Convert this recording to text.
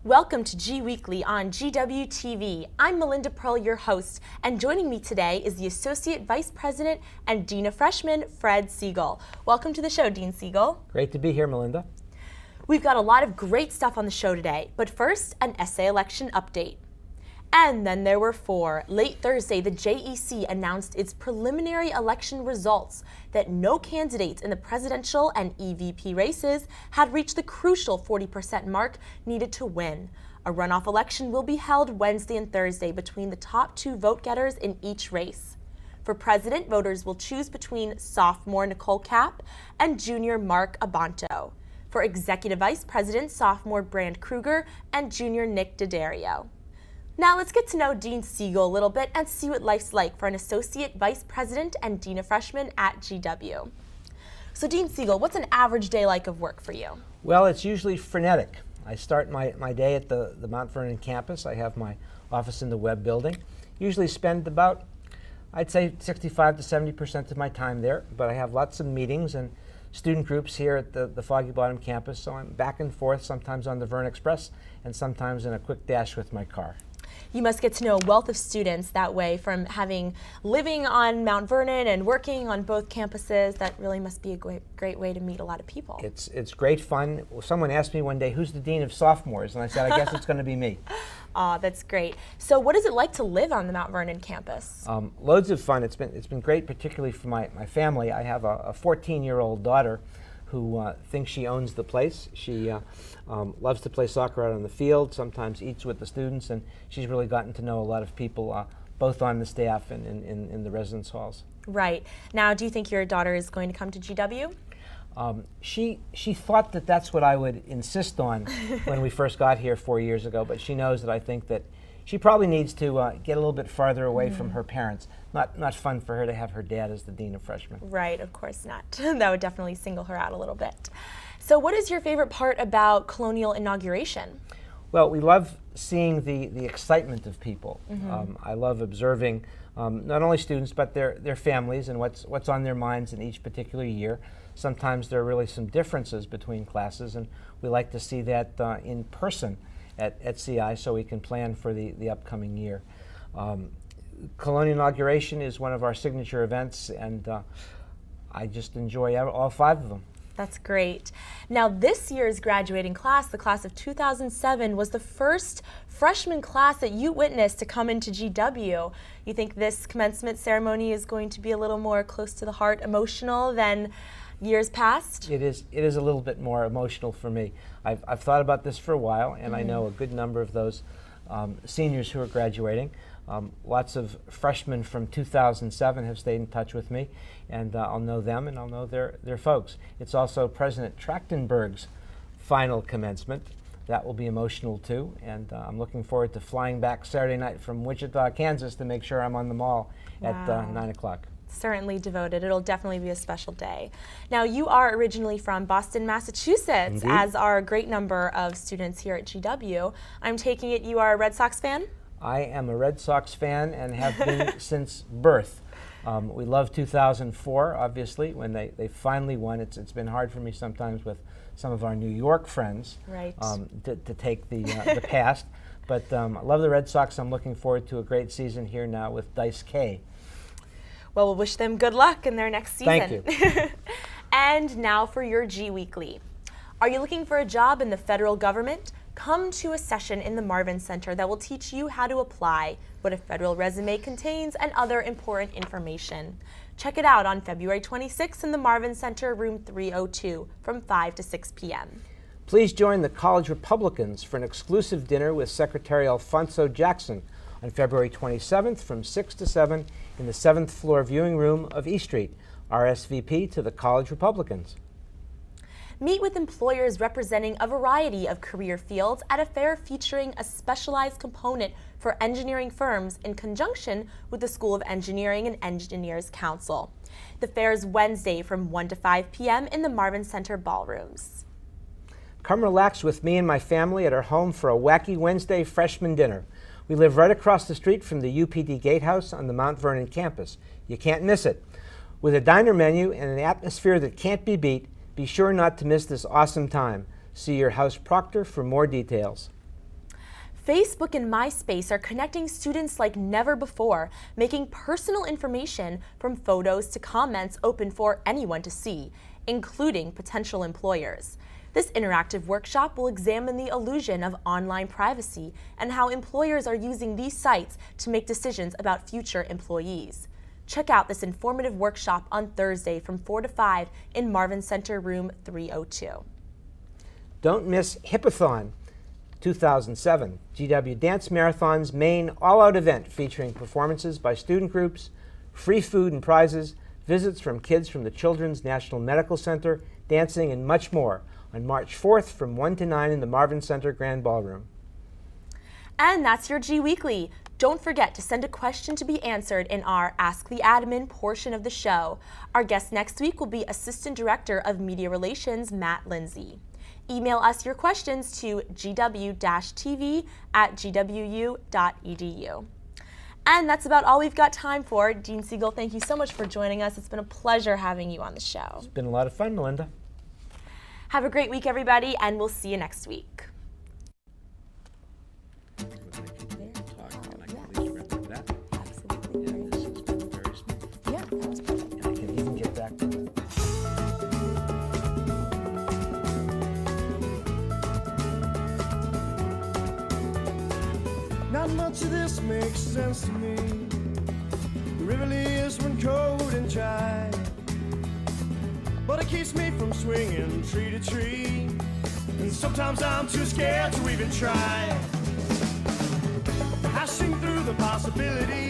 Welcome to GWeekly on GWTV. I'm Melinda Pearl, your host, and joining me today is the Associate Vice President and Dean of Freshmen, Fred Siegel. Welcome to the show, Dean Siegel. Great to be here, Melinda. We've got a lot of great stuff on the show today, but first, an essay election update. And then there were four. Late Thursday, the JEC announced its preliminary election results that no candidates in the presidential and EVP races had reached the crucial 40% mark needed to win. A runoff election will be held Wednesday and Thursday between the top two vote-getters in each race. For president, voters will choose between sophomore Nicole Kapp and junior Mark Abanto. For executive vice president, sophomore Brand Kruger and junior Nick D'Addario. Now let's get to know Dean Siegel a little bit and see what life's like for an Associate Vice President and Dean of Freshmen at GW. So Dean Siegel, what's an average day like of work for you? Well, it's usually frenetic. I start my day at the Mount Vernon campus. I have my office in the Webb building. Usually spend about, I'd say 65 to 70% of my time there, but I have lots of meetings and student groups here at the Foggy Bottom campus, so I'm back and forth, sometimes on the Vern Express and sometimes in a quick dash with my car. You must get to know a wealth of students that way from living on Mount Vernon and working on both campuses. That really must be a great way to meet a lot of people. It's great fun. Someone asked me one day, who's the dean of sophomores? And I said, I guess it's going to be me. That's great. So what is it like to live on the Mount Vernon campus? Loads of fun. It's been great, particularly for my family. I have a 14-year-old daughter who thinks she owns the place. She loves to play soccer out on the field, sometimes eats with the students, and she's really gotten to know a lot of people, both on the staff and in the residence halls. Right. Now, do you think your daughter is going to come to GW? She thought that that's what I would insist on when we first got here 4 years ago, but she knows that I think that she probably needs to get a little bit farther away from her parents. Not fun for her to have her dad as the dean of freshmen. Right, of course not. That would definitely single her out a little bit. So what is your favorite part about Colonial inauguration? Well, we love seeing the excitement of people. I love observing not only students but their families and what's on their minds in each particular year. Sometimes there are really some differences between classes, and we like to see that in person at CI so we can plan for the upcoming year. Colonial inauguration is one of our signature events, and I just enjoy all 5 of them. That's great. Now, this year's graduating class, the class of 2007, was the first freshman class that you witnessed to come into GW. You think this commencement ceremony is going to be a little more close to the heart, emotional than years past? It is a little bit more emotional for me. I've thought about this for a while, and I know a good number of those seniors who are graduating. Lots of freshmen from 2007 have stayed in touch with me, and I'll know them and I'll know their folks. It's also President Trachtenberg's final commencement. That will be emotional too, and I'm looking forward to flying back Saturday night from Wichita, Kansas to make sure I'm on the mall at 9 o'clock. Certainly devoted. It'll definitely be a special day. Now, you are originally from Boston, Massachusetts, Indeed. as are a great number of students here at GW. I'm taking it you are a Red Sox fan? I am a Red Sox fan and have been since birth. We love 2004, obviously, when they finally won. It's been hard for me sometimes with some of our New York friends to take the past. But I love the Red Sox. I'm looking forward to a great season here now with Dice K. Well, we'll wish them good luck in their next season. Thank you. And now for your GWeekly. Are you looking for a job in the federal government? Come to a session in the Marvin Center that will teach you how to apply, what a federal resume contains, and other important information. Check it out on February 26th in the Marvin Center, room 302, from 5 to 6 p.m. Please join the College Republicans for an exclusive dinner with Secretary Alphonso Jackson on February 27th from 6 to 7 in the 7th floor viewing room of E Street. RSVP to the College Republicans. Meet with employers representing a variety of career fields at a fair featuring a specialized component for engineering firms in conjunction with the School of Engineering and Engineers Council. The fair is Wednesday from 1 to 5 p.m. in the Marvin Center ballrooms. Come relax with me and my family at our home for a wacky Wednesday freshman dinner. We live right across the street from the UPD Gatehouse on the Mount Vernon campus. You can't miss it. With a diner menu and an atmosphere that can't be beat, be sure not to miss this awesome time. See your house proctor for more details. Facebook and MySpace are connecting students like never before, making personal information from photos to comments open for anyone to see, including potential employers. This interactive workshop will examine the illusion of online privacy and how employers are using these sites to make decisions about future employees. Check out this informative workshop on Thursday from 4 to 5 in Marvin Center Room 302. Don't miss Hippathon 2007, GW Dance Marathon's main all-out event featuring performances by student groups, free food and prizes, visits from kids from the Children's National Medical Center, dancing, and much more on March 4th from 1 to 9 in the Marvin Center Grand Ballroom. And that's your GWeekly. Don't forget to send a question to be answered in our Ask the Admin portion of the show. Our guest next week will be Assistant Director of Media Relations, Matt Lindsay. Email us your questions to gw-tv@gwu.edu. And that's about all we've got time for. Dean Siegel, thank you so much for joining us. It's been a pleasure having you on the show. It's been a lot of fun, Melinda. Have a great week, everybody, and we'll see you next week. Not much of this makes sense to me. The river is when cold and dry, but it keeps me from swinging tree to tree, and sometimes I'm too scared to even try. Passing through the possibility